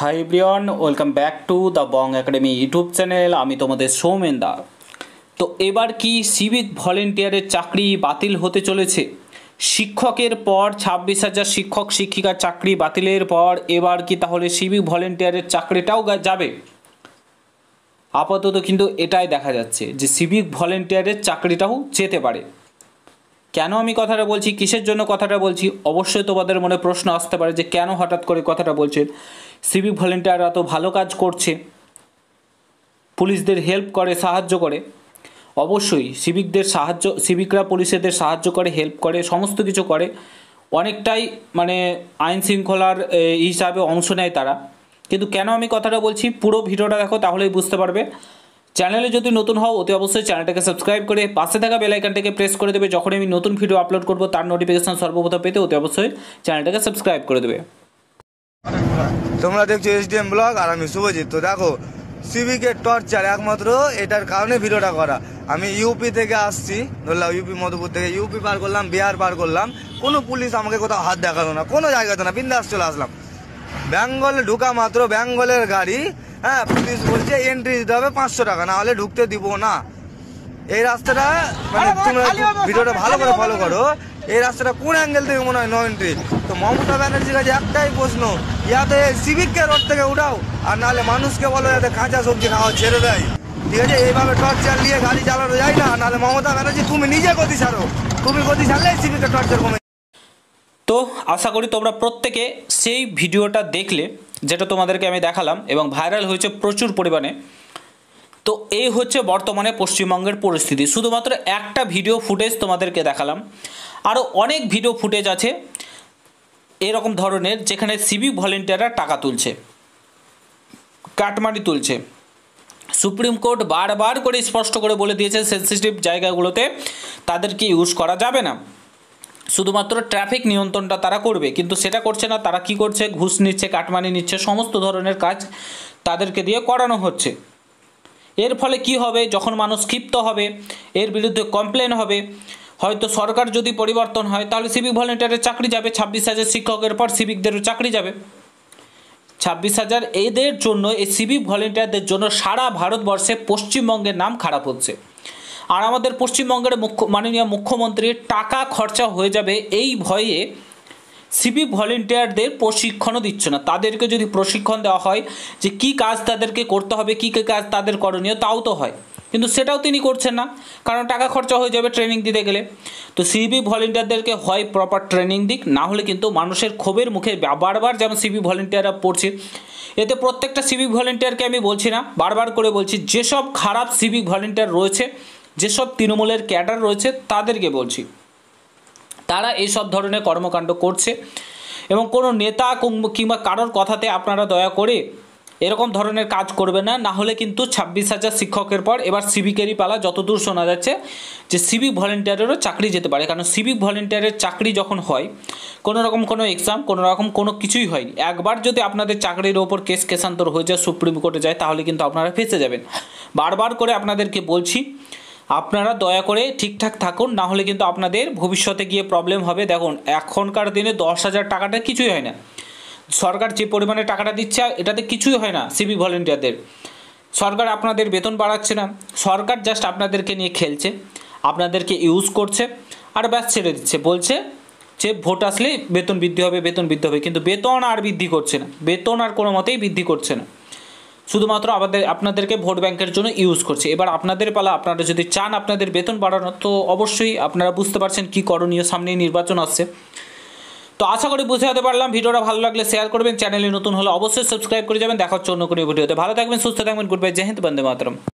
Hi everyone, welcome back to the Bong academy YouTube channel. আমি তোমাদের সৌমেন দা। তো এবার কি সিভিক ভলেন্টিয়ারের চাকরি বাতিল হতে চলেছে? শিক্ষকের পর 26,000 শিক্ষক শিক্ষিকার চাকরি বাতিলের পর এবার কি তাহলে সিভিক ভলেন্টিয়ারের চাকরিটাও যাবে? আপাতত কিন্তু এটাই দেখা যাচ্ছে যে সিভিক ভলেন্টিয়ারের চাকরিটাও যেতে পারে। কেন আমি কথাটা বলছি, কিসের জন্য কথাটা বলছি, অবশ্যই তোমাদের মনে প্রশ্ন আসতে পারে যে কেন হঠাৎ করে কথাটা বলছেন। সিভিক ভলেন্টিয়াররা তো ভালো কাজ করছে, পুলিশদের হেল্প করে, সাহায্য করে। অবশ্যই সিভিকরা পুলিশদের সাহায্য করে, হেল্প করে, সমস্ত কিছু করে, অনেকটাই মানে আইন শৃঙ্খলার হিসাবে অংশ নেয় তারা। কিন্তু কেন আমি কথাটা বলছি, পুরো ভিডিওটা দেখো তাহলেই বুঝতে পারবে। চ্যানেলে যদি নতুন হও অতি অবশ্যই চ্যানেলটাকে সাবস্ক্রাইব করে পাশে থাকা বেল আইকনটাকে প্রেস করে দেবে। যখন আমি নতুন ভিডিও আপলোড করব তার নোটিফিকেশন সর্বপ্রথম পেতে অতি অবশ্যই চ্যানেলটাকে সাবস্ক্রাইব করে দেবে। তোমরা দেখছো SDM ব্লগ আর আমি শুভজিৎ। তো দেখো, সিভিকের টর্চার একমাত্র এটার কারণে ভিডিওটা করা। আমি ইউপি থেকে আসছি, ধরলাম ইউপি মধুপুর থেকে, ইউপি পার করলাম, বিহার পার করলাম, কোনো পুলিশ আমাকে কোথাও হাত দেখালো না, কোনো জায়গাতে না, বিন্দাস চলে আসলাম। বেঙ্গলে ঢুকা মাত্র বেঙ্গলের গাড়ি, হ্যাঁ, পুলিশ বলছে এন্ট্রি দিতে হবে 500 টাকা, না হলে ঢুকতে দিব না। এই রাস্তাটা মানে তোমরা ভিডিওটা ভালো করে ফলো করো, এই রাস্তাটা কোন অ্যাঙ্গেল থেকে মনে হয় নো এন্ট্রি। তো মমতা ব্যানার্জির কাছে একটাই প্রশ্ন, ইয়াতে সিভিককে রোড থেকে উঠাও, আর নাহলে মানুষকে বলো যাতে কাঁচা সবজি খাওয়া ছেড়ে দেয়। ঠিক আছে, এইভাবে টর্চার নিয়ে গাড়ি চালানো যায় না। নাহলে মমতা ব্যানার্জি তুমি নিজে গতি ছাড়ো, তুমি গতি ছাড়লে সিভিকের টর্চার কমে। তো আশা করি তোমরা প্রত্যেকে সেই ভিডিওটা দেখলে, যেটা তোমাদেরকে আমি দেখালাম এবং ভাইরাল হয়েছে প্রচুর পরিমাণে। তো এই হচ্ছে বর্তমানে পশ্চিমবঙ্গের পরিস্থিতি। শুধুমাত্র একটা ভিডিও ফুটেজ তোমাদেরকে দেখালাম, আরও অনেক ভিডিও ফুটেজ আছে এরকম ধরনের, যেখানে সিভিক ভলেন্টিয়াররা টাকা তুলছে, কাটমানি তুলছে। সুপ্রিম কোর্ট বারবার করে স্পষ্ট করে বলে দিয়েছে সেনসিটিভ জায়গাগুলোতে তাদেরকে ইউজ করা যাবে না, শুধুমাত্র ট্রাফিক নিয়ন্ত্রণটা তারা করবে। কিন্তু সেটা করছে না, তারা কি করছে, ঘুষ নিচ্ছে, কাটমানি নিচ্ছে, সমস্ত ধরনের কাজ তাদেরকে দিয়ে করানো হচ্ছে। এর ফলে কি হবে, যখন মানুষ ক্ষিপ্ত হবে, এর বিরুদ্ধে কমপ্লেন হবে, হয়তো সরকার যদি পরিবর্তন হয় তাহলে সিভিক ভলেন্টিয়ারের চাকরি যাবে। 26,000 শিক্ষকের পর সিভিকদেরও চাকরি যাবে। 26,000 এদের জন্য, এই সিভিক ভলেন্টিয়ারদের জন্য সারা ভারতবর্ষে পশ্চিমবঙ্গের নাম খারাপ হচ্ছে। আর আমাদের পশ্চিমবঙ্গের মাননীয় মুখ্যমন্ত্রীর টাকা খরচা হয়ে যাবে এই ভয়ে সিভিক ভলেন্টিয়ারদের প্রশিক্ষণও দিচ্ছে না। তাদেরকে যদি প্রশিক্ষণ দেওয়া হয় যে কী কাজ তাদেরকে করতে হবে, কী কী কাজ তাদের করণীয়, তাও তো হয়, কিন্তু সেটাও তিনি করছেন না, কারণ টাকা খরচা হয়ে যাবে ট্রেনিং দিতে গেলে। তো সিভিক ভলেন্টিয়ারদেরকে হয় প্রপার ট্রেনিং দিক, না হলে কিন্তু মানুষের ক্ষোভের মুখে বারবার যেমন সিভিক ভলেন্টিয়াররা পড়ছে। এতে প্রত্যেকটা সিভিক ভলেন্টিয়ারকে আমি বলছি না, বারবার করে বলছি, যেসব খারাপ সিভিক ভলেন্টিয়ার রয়েছে, যেসব তৃণমূলের ক্যাডার রয়েছে তাদেরকে বলছি, তারা এইসব ধরনের কর্মকাণ্ড করছে। এবং কোনো নেতা কিংবা কারোর কথাতে আপনারা দয়া করে এরকম ধরনের কাজ করবে না, না হলে কিন্তু 26,000 শিক্ষকের পর এবার সিভিকেরই পালা। যতদূর শোনা যাচ্ছে যে সিভিক ভলেন্টিয়ারেরও চাকরি যেতে পারে, কারণ সিভিক ভলেন্টিয়ারের চাকরি যখন হয়, কোনো রকম কোনো এক্সাম, কোনো রকম কোনো কিছুই হয়নি, একবার যদি আপনাদের চাকরির ওপর কেস কেসান্তর হয়ে যায়, সুপ্রিম কোর্টে যায়, তাহলে কিন্তু আপনারা ফেঁসে যাবেন। বারবার করে আপনাদেরকে বলছি, আপনারা দয়া করে ঠিকঠাক থাকুন, না হলে কিন্তু আপনাদের ভবিষ্যতে গিয়ে প্রবলেম হবে। দেখুন, এখনকার দিনে 10,000 টাকাটা কিছুই হয় না। সরকার যে পরিমাণে টাকাটা দিচ্ছে এটাতে কিছুই হয় না সিভিক ভলেন্টিয়ারদের। সরকার আপনাদের বেতন বাড়াচ্ছে না, সরকার জাস্ট আপনাদেরকে নিয়ে খেলছে, আপনাদেরকে ইউজ করছে, আর ব্যাস ছেড়ে দিচ্ছে, বলছে যে ভোট আসলে বেতন বৃদ্ধি হবে, বেতন বৃদ্ধি হবে, কিন্তু বেতন আর বৃদ্ধি করছে না, বেতন আর কোনো মতেই বৃদ্ধি করছে না, শুধুমাত্র আপনাদেরকে ভোট ব্যাংকের জন্য ইউজ করছে। এবার আপনাদের পালা, আপনারা যদি চান আপনাদের বেতন বাড়ানো, তো অবশ্যই আপনারা বুঝতে পারছেন কী করণীয়, সামনেই নির্বাচন আসছে। তো আশা করি বুঝাতে পারলাম। ভিডিওটা ভালো লাগলে শেয়ার করবেন, চ্যানেলে নতুন হলে অবশ্যই সাবস্ক্রাইব করে যাবেন। দেখা হচ্ছে অন্য কোনো ভিডিওতে। ভালো থাকবেন, সুস্থ থাকবেন, গুড বাই, জয় হিন্দ, বন্দে মাতরম।